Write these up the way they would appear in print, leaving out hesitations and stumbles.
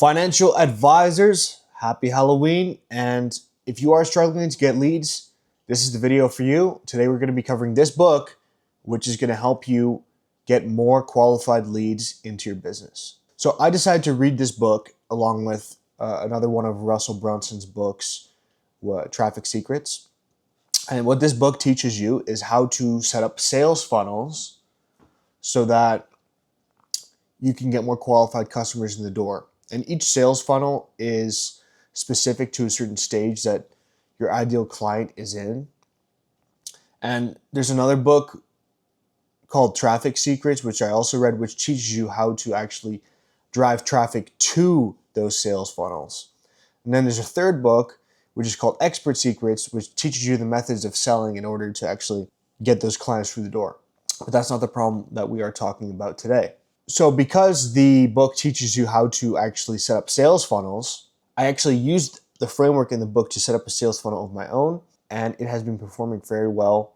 Financial advisors, happy Halloween. And if you are struggling to get leads, this is the video for you. Today we're going to be covering this book, which is going to help you get more qualified leads into your business. So I decided to read this book along with another one of Russell Brunson's books, Traffic Secrets. And what this book teaches you is how to set up sales funnels so that you can get more qualified customers in the door. And each sales funnel is specific to a certain stage that your ideal client is in. And there's another book called Traffic Secrets, which I also read, which teaches you how to actually drive traffic to those sales funnels. And then there's a third book, which is called Expert Secrets, which teaches you the methods of selling in order to actually get those clients through the door. But that's not the problem that we are talking about today. So because the book teaches you how to actually set up sales funnels, I actually used the framework in the book to set up a sales funnel of my own, and it has been performing very well.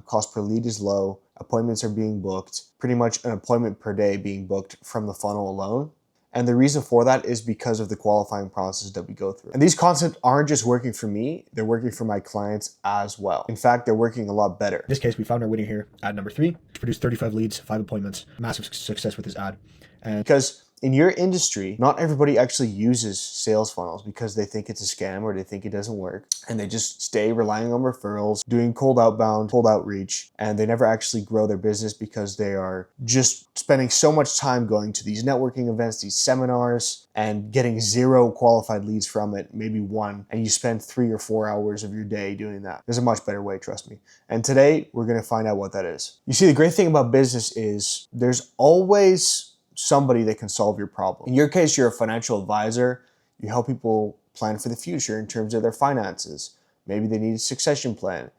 Cost per lead is low. Appointments are being booked, pretty much an appointment per day being booked from the funnel alone. And the reason for that is because of the qualifying process that we go through. And these concepts aren't just working for me, they're working for my clients as well. In fact, they're working a lot better. In this case, we found our winner here at number 3. Produced 35 leads, 5 appointments, massive success with this ad. And because in your industry, not everybody actually uses sales funnels because they think it's a scam or they think it doesn't work. And they just stay relying on referrals, doing cold outbound, cold outreach, and they never actually grow their business because they are just spending so much time going to these networking events, these seminars, and getting 0 qualified leads from it, maybe 1, and you spend 3 or 4 hours of your day doing that. There's a much better way, trust me. And today, we're gonna find out what that is. You see, the great thing about business is there's always somebody that can solve your problem. In your case, you're a financial advisor. You help people plan for the future in terms of their finances. Maybe they need a succession plan.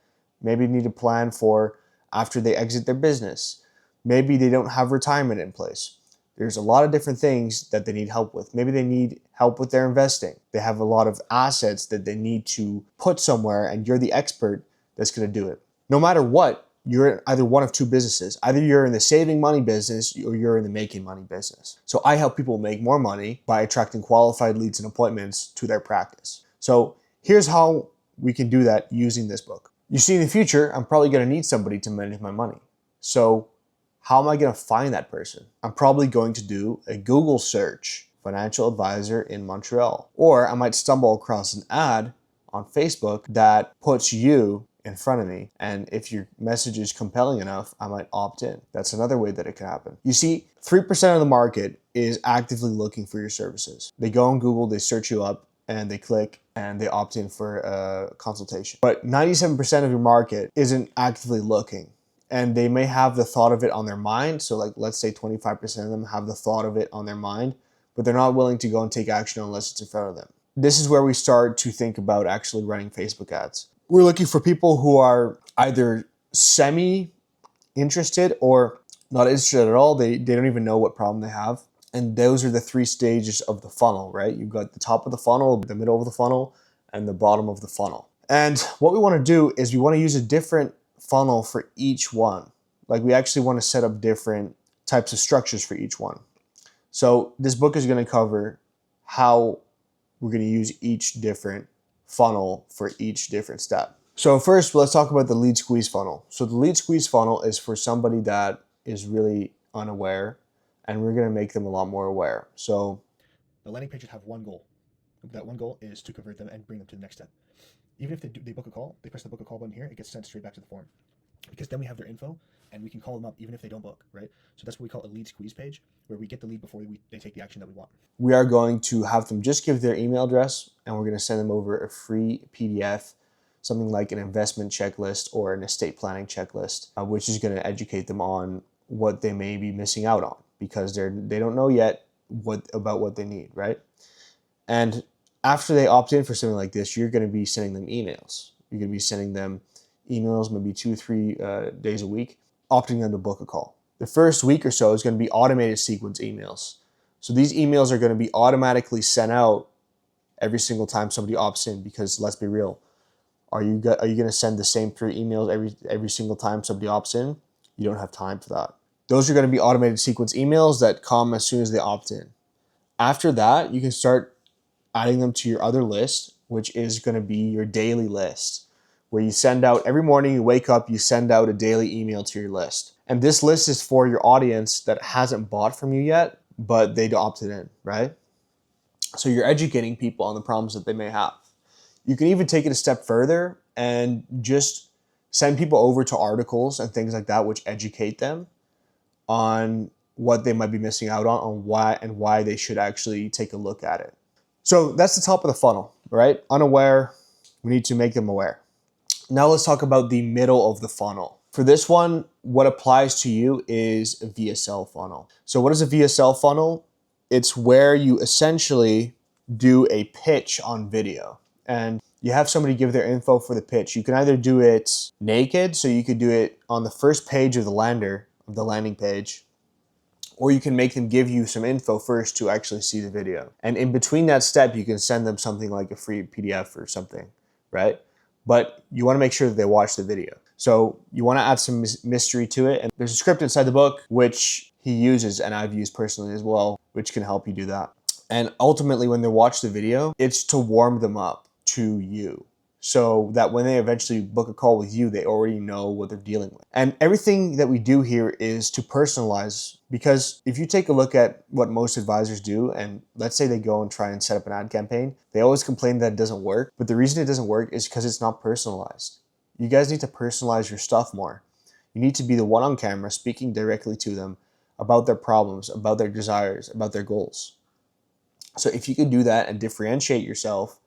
Maybe they need a plan for after they exit their business. Maybe they don't have retirement in place. There's a lot of different things that they need help with. Maybe they need help with their investing. They have a lot of assets that they need to put somewhere, and you're the expert that's gonna do it. No matter what, you're either one of 2 businesses. Either you're in the saving money business or you're in the making money business. So I help people make more money by attracting qualified leads and appointments to their practice. So here's how we can do that using this book. You see, in the future, I'm probably gonna need somebody to manage my money. So how am I gonna find that person? I'm probably going to do a Google search, financial advisor in Montreal. Or I might stumble across an ad on Facebook that puts you in front of me. And if your message is compelling enough, I might opt in. That's another way that it can happen. You see, 3% of the market is actively looking for your services. They go on Google, they search you up, and they click and they opt in for a consultation. But 97% of your market isn't actively looking. And they may have the thought of it on their mind. So like, let's say 25% of them have the thought of it on their mind, but they're not willing to go and take action unless it's in front of them. This is where we start to think about actually running Facebook ads. We're looking for people who are either semi-interested or not interested at all. They don't even know what problem they have. And those are the 3 stages of the funnel, right? You've got the top of the funnel, the middle of the funnel, and the bottom of the funnel. And what we want to do is we want to use a different funnel for each one. Like, we actually want to set up different types of structures for each one. So this book is going to cover how we're going to use each different funnel for each different step. So first, let's talk about the lead squeeze funnel. So the lead squeeze funnel is for somebody that is really unaware, and we're going to make them a lot more aware. So The landing pages have one goal. That one goal is to convert them and bring them to the next step. Even if they book a call, they press the book a call button here, it gets sent straight back to the form. Because then we have their info and we can call them up even if they don't book, right? So that's what we call a lead squeeze page, where we get the lead before they take the action that we want. We are going to have them just give their email address, and we're going to send them over a free PDF, something like an investment checklist or an estate planning checklist, which is going to educate them on what they may be missing out on because they don't know yet about what they need, right? And after they opt in for something like this, you're going to be sending them emails. You're going to be sending them emails maybe 2 or 3 days a week, opting them to book a call. The first week or so is going to be automated sequence emails. So these emails are going to be automatically sent out every single time somebody opts in, because let's be real, are you going to send the same 3 emails every single time somebody opts in? You don't have time for that. Those are going to be automated sequence emails that come as soon as they opt in. After that, you can start adding them to your other list, which is going to be your daily list, where you send out every morning, you wake up, you send out a daily email to your list. And this list is for your audience that hasn't bought from you yet, but they opted in, right? So you're educating people on the problems that they may have. You can even take it a step further and just send people over to articles and things like that, which educate them on what they might be missing out on why they should actually take a look at it. So that's the top of the funnel, right? Unaware, we need to make them aware. Now let's talk about the middle of the funnel. For this one, what applies to you is a VSL funnel. So what is a VSL funnel? It's where you essentially do a pitch on video, and you have somebody give their info for the pitch. You can either do it naked, so you could do it on the first page of the landing page, or you can make them give you some info first to actually see the video. And in between that step, you can send them something like a free PDF or something, right? But you want to make sure that they watch the video. So you want to add some mystery to it. And there's a script inside the book, which he uses and I've used personally as well, which can help you do that. And ultimately, when they watch the video, it's to warm them up to you, so that when they eventually book a call with you, they already know what they're dealing with. And everything that we do here is to personalize, because if you take a look at what most advisors do, and let's say they go and try and set up an ad campaign, they always complain that it doesn't work. But the reason it doesn't work is because it's not personalized. You guys need to personalize your stuff more. You need to be the one on camera speaking directly to them about their problems, about their desires, about their goals. So if you can do that and differentiate yourself,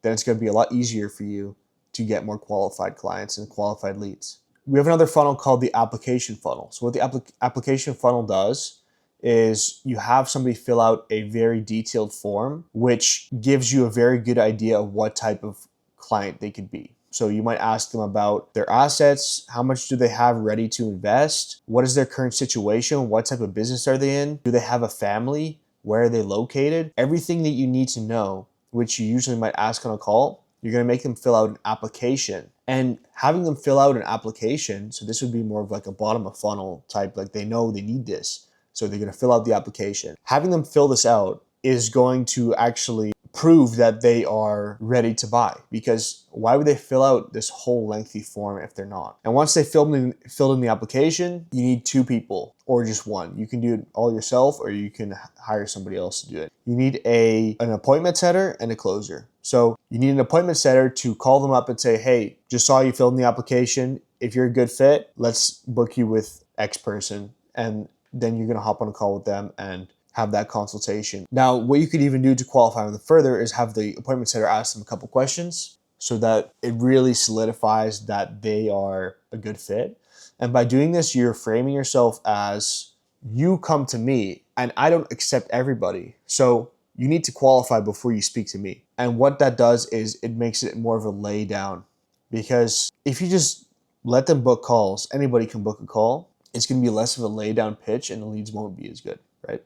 then it's going to be a lot easier for you to get more qualified clients and qualified leads. We have another funnel called the application funnel. So what the application funnel does is you have somebody fill out a very detailed form, which gives you a very good idea of what type of client they could be. So you might ask them about their assets, how much do they have ready to invest, what is their current situation, what type of business are they in, do they have a family, where are they located, everything that you need to know, which you usually might ask on a call. You're going to make them fill out an application. And having them fill out an application, so this would be more of like a bottom of funnel type, like they know they need this, so they're going to fill out the application. Having them fill this out is going to actually prove that they are ready to buy, because why would they fill out this whole lengthy form if they're not? And once they filled in the application, you need 2 people or just 1. You can do it all yourself, or you can hire somebody else to do it. You need an appointment setter and a closer. So you need an appointment setter to call them up and say, hey, just saw you filled in the application. If you're a good fit, let's book you with X person. And then you're going to hop on a call with them and have that consultation. Now, what you could even do to qualify them further is have the appointment setter ask them a couple questions so that it really solidifies that they are a good fit. And by doing this, you're framing yourself as, you come to me and I don't accept everybody. So you need to qualify before you speak to me. And what that does is it makes it more of a lay down, because if you just let them book calls, anybody can book a call. It's going to be less of a lay down pitch and the leads won't be as good, right?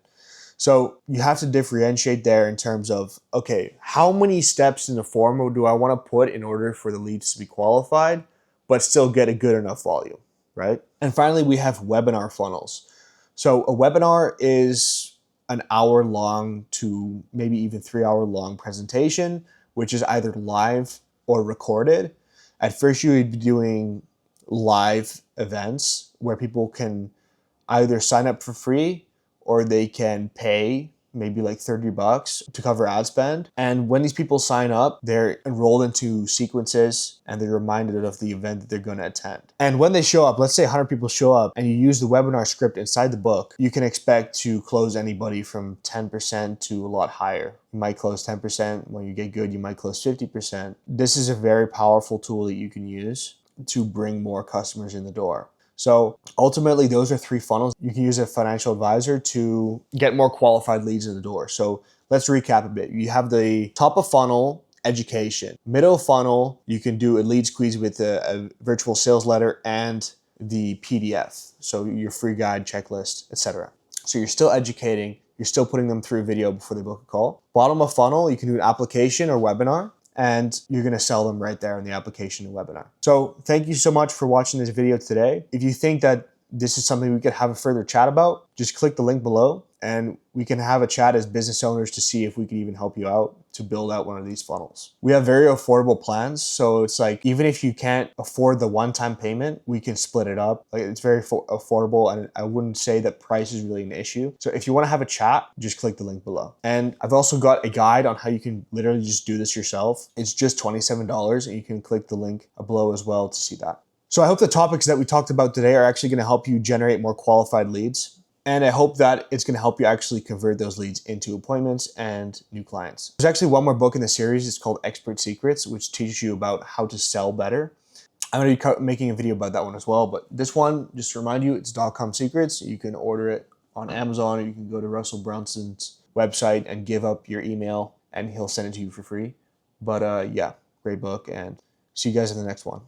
So you have to differentiate there in terms of, okay, how many steps in the form do I want to put in order for the leads to be qualified, but still get a good enough volume, right? And finally, we have webinar funnels. So a webinar is an hour-long to maybe even 3-hour-long presentation, which is either live or recorded. At first, you would be doing live events where people can either sign up for free or they can pay maybe like $30 to cover ad spend. And when these people sign up, they're enrolled into sequences and they're reminded of the event that they're going to attend. And when they show up, let's say 100 people show up and you use the webinar script inside the book, you can expect to close anybody from 10% to a lot higher. You might close 10%. When you get good, you might close 50%. This is a very powerful tool that you can use to bring more customers in the door. So ultimately, those are 3 funnels. You can use a financial advisor to get more qualified leads in the door. So let's recap a bit. You have the top of funnel, education. Middle funnel, you can do a lead squeeze with a virtual sales letter and the PDF. So your free guide, checklist, etc. So you're still educating, you're still putting them through a video before they book a call. Bottom of funnel, you can do an application or webinar, and you're going to sell them right there in the application and webinar. So thank you so much for watching this video today. If you think that this is something we could have a further chat about, just click the link below and we can have a chat as business owners to see if we can even help you out to build out one of these funnels. We have very affordable plans. So it's like, even if you can't afford the one-time payment, we can split it up. Like, it's very affordable, and I wouldn't say that price is really an issue. So if you want to have a chat, just click the link below. And I've also got a guide on how you can literally just do this yourself. It's just $27 and you can click the link below as well to see that. So I hope the topics that we talked about today are actually going to help you generate more qualified leads. And I hope that it's going to help you actually convert those leads into appointments and new clients. There's actually one more book in the series. It's called Expert Secrets, which teaches you about how to sell better. I'm going to be making a video about that one as well. But this one, just to remind you, it's .com Secrets. You can order it on Amazon, or you can go to Russell Brunson's website and give up your email and he'll send it to you for free. But yeah, great book, and see you guys in the next one.